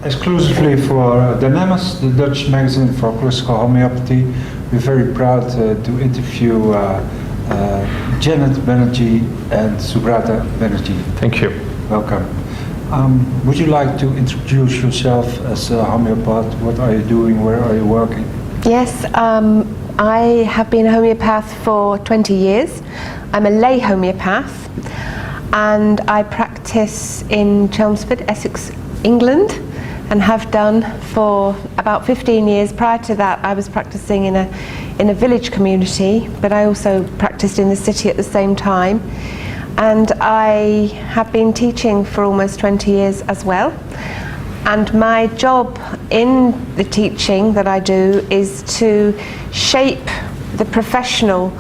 exclusively for Dynamics, the Dutch magazine for classical homeopathy. We're very proud to interview Janett Banerjea and Subrata Banerjea. Thank you. Welcome. Would you like to introduce yourself as a homeopath? What are you doing? Where are you working? Yes, I have been a homeopath for 20 years. I'm a lay homeopath and I practice in Chelmsford, Essex, England, and have done for about 15 years. Prior to that, I was practicing in a village community, but I also practiced in the city at the same time. And I have been teaching for almost 20 years as well. And my job in the teaching that I do is to shape the professional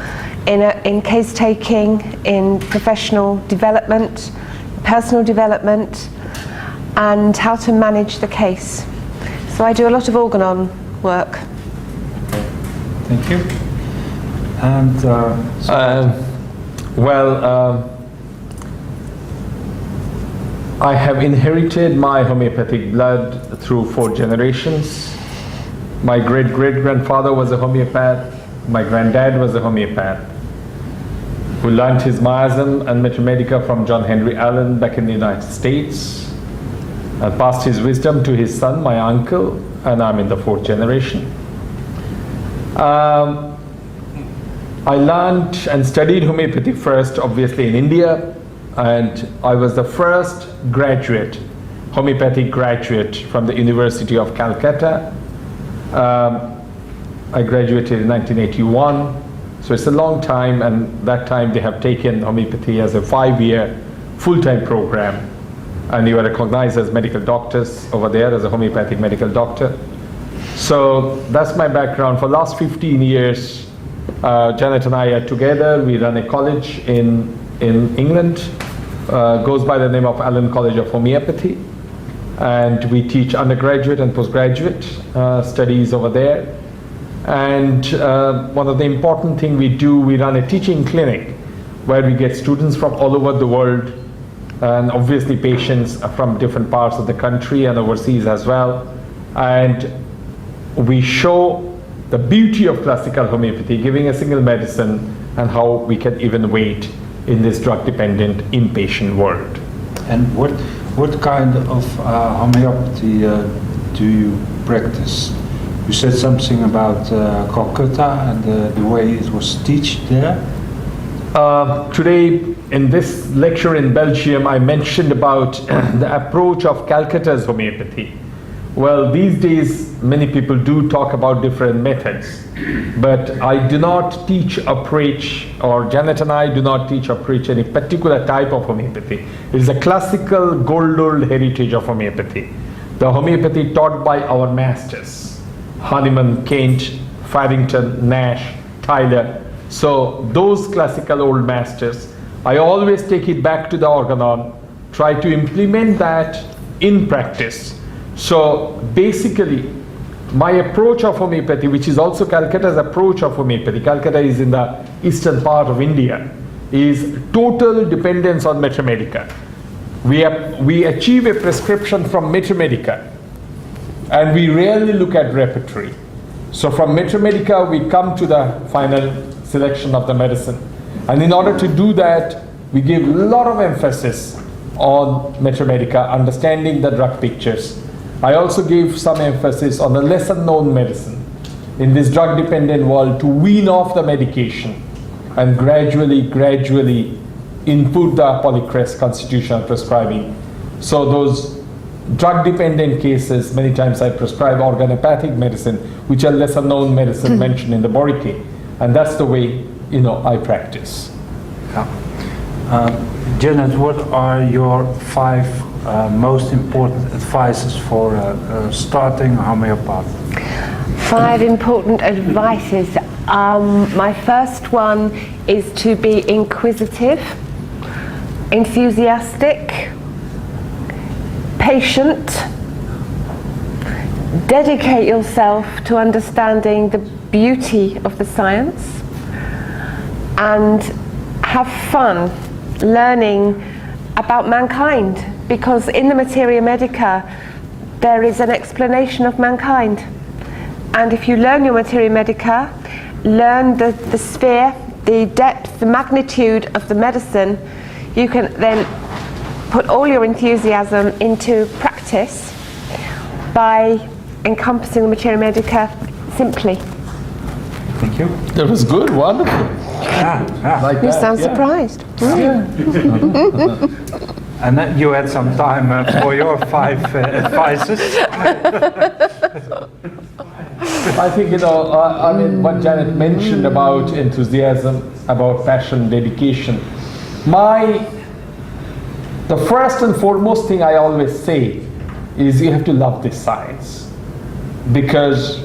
in case taking, in professional development, personal development, and how to manage the case. So I do a lot of organon work. Thank you. And I have inherited my homeopathic blood through 4 generations. My great-great-grandfather was a homeopath. My granddad was a homeopath who learned his miasm and metamedica from John Henry Allen back in the United States and passed his wisdom to his son, my uncle, and I'm in the 4th generation. I learned and studied homeopathy first, obviously, in India, and I was the first graduate, homeopathic graduate from the University of Calcutta. I graduated in 1981, so it's a long time, and that time they have taken homeopathy as a 5-year full-time program, and you are recognized as medical doctors over there as a homeopathic medical doctor. So that's my background. For the last 15 years, Janett and I are together. We run a college in England, goes by the name of Allen College of Homeopathy, and we teach undergraduate and postgraduate studies over there. And one of the important things we do, we run a teaching clinic where we get students from all over the world, and obviously patients from different parts of the country and overseas as well. And we show the beauty of classical homeopathy, giving a single medicine, and how we can even wait in this drug-dependent inpatient world. And what kind of homeopathy do you practice? You said something about Calcutta and the way it was taught there. Today, in this lecture in Belgium, I mentioned about the approach of Calcutta's homeopathy. Well, these days, many people do talk about different methods, but I do not teach or preach, or Janett and I do not teach or preach any particular type of homeopathy. It is a classical gold-old heritage of homeopathy. The homeopathy taught by our masters, Hahnemann, Kent, Farrington, Nash, Tyler. So those classical old masters, I always take it back to the organon, try to implement that in practice. So basically, my approach of homeopathy, which is also Calcutta's approach of homeopathy, Calcutta is in the eastern part of India, is total dependence on metamedica. We achieve a prescription from metamedica, and we rarely look at repertory. So from metamedica, we come to the final selection of the medicine. And in order to do that, we give a lot of emphasis on metamedica, understanding the drug pictures. I also gave some emphasis on the lesser known medicine in this drug-dependent world to wean off the medication and gradually input the polycrest constitutional prescribing. So those drug-dependent cases, many times I prescribe organopathic medicine, which are lesser known medicine mentioned in the Boriki, and that's the way I practice. Janett, what are your 5 most important advices for starting a homeopath? 5 important advices. My first one is to be inquisitive, enthusiastic, patient, dedicate yourself to understanding the beauty of the science, and have fun learning about mankind, because in the materia medica there is an explanation of mankind. And if you learn your materia medica, learn the sphere, the depth, the magnitude of the medicine, you can then put all your enthusiasm into practice by encompassing the materia medica simply. Thank you. That was good, wonderful. Like You that, sound yeah. surprised. And then you had some time for your 5 advices. I think, I mean, what Janett mentioned about enthusiasm, about passion, dedication. The first and foremost thing I always say is you have to love this science, because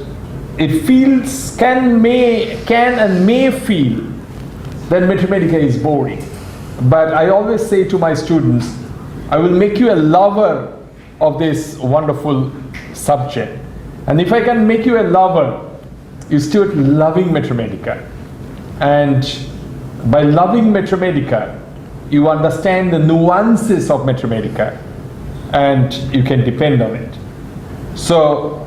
it feels, can and may feel that mathematics is boring. But I always say to my students, I will make you a lover of this wonderful subject. And if I can make you a lover, you start loving Mathematica. And by loving Mathematica, you understand the nuances of Mathematica, and you can depend on it. So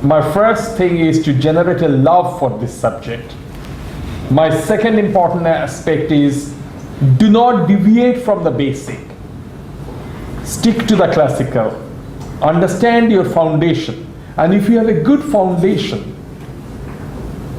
my first thing is to generate a love for this subject. My second important aspect is do not deviate from the basic. Stick to the classical. Understand your foundation. And if you have a good foundation,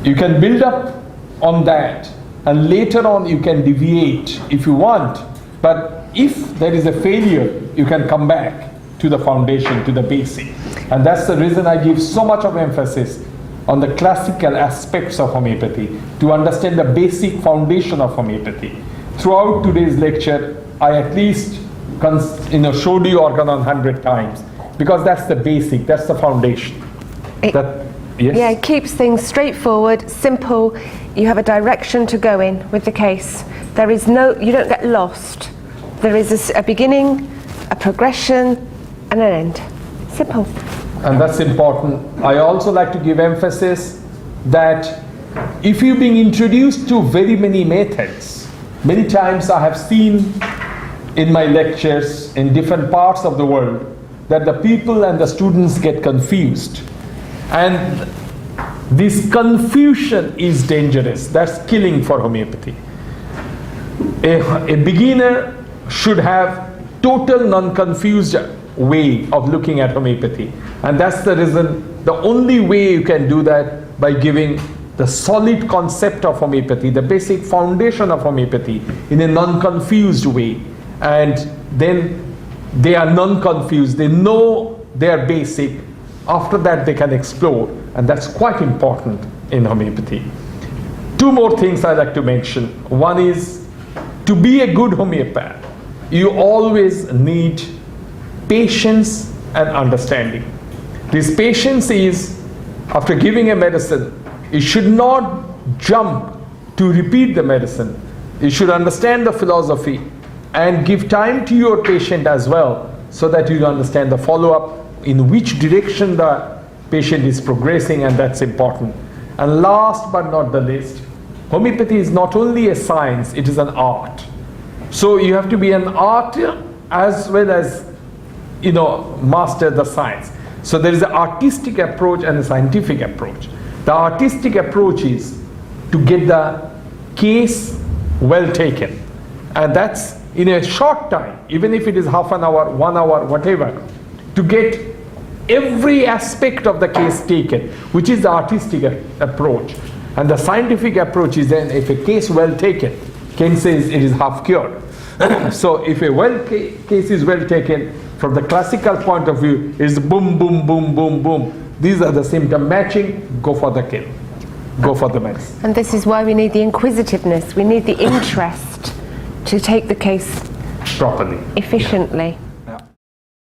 you can build up on that, and later on you can deviate if you want. But if there is a failure, you can come back to the foundation, to the basic. And that's the reason I give so much of emphasis on the classical aspects of homeopathy, to understand the basic foundation of homeopathy. Throughout today's lecture, I at least showed you organon 100 times, because that's the basic, that's the foundation. Yes? Yeah, it keeps things straightforward, simple. You have a direction to go in with the case. There is you don't get lost. There is a beginning, a progression, and an end. Simple. And that's important. I also like to give emphasis that if you're being introduced to very many methods, many times I have seen in my lectures in different parts of the world that the people and the students get confused. And this confusion is dangerous. That's killing for homeopathy. A beginner should have total non-confused way of looking at homeopathy. And that's the reason, the only way you can do that by giving the solid concept of homeopathy, the basic foundation of homeopathy in a non-confused way. And then they are non-confused, they know their basic. After that they can explore, and that's quite important in homeopathy. 2 more things I like to mention. One is, to be a good homeopath, you always need patience and understanding. This patience is, after giving a medicine, you should not jump to repeat the medicine. You should understand the philosophy and give time to your patient as well, so that you understand the follow-up, in which direction the patient is progressing, and that's important. And last but not the least, homeopathy is not only a science, it is an art. So you have to be an artist as well as master the science. So there is an artistic approach and a scientific approach. The artistic approach is to get the case well taken, and that's in a short time, even if it is half an hour, 1 hour, whatever, to get every aspect of the case taken, which is the artistic approach. And the scientific approach is then, if a case well taken, Ken says it is half cured. So if a case is well taken, from the classical point of view, is boom, boom, boom, boom, boom. These are the symptom matching, go for the kill, go for the medicine. And this is why we need the inquisitiveness, we need the interest to take the case properly, efficiently.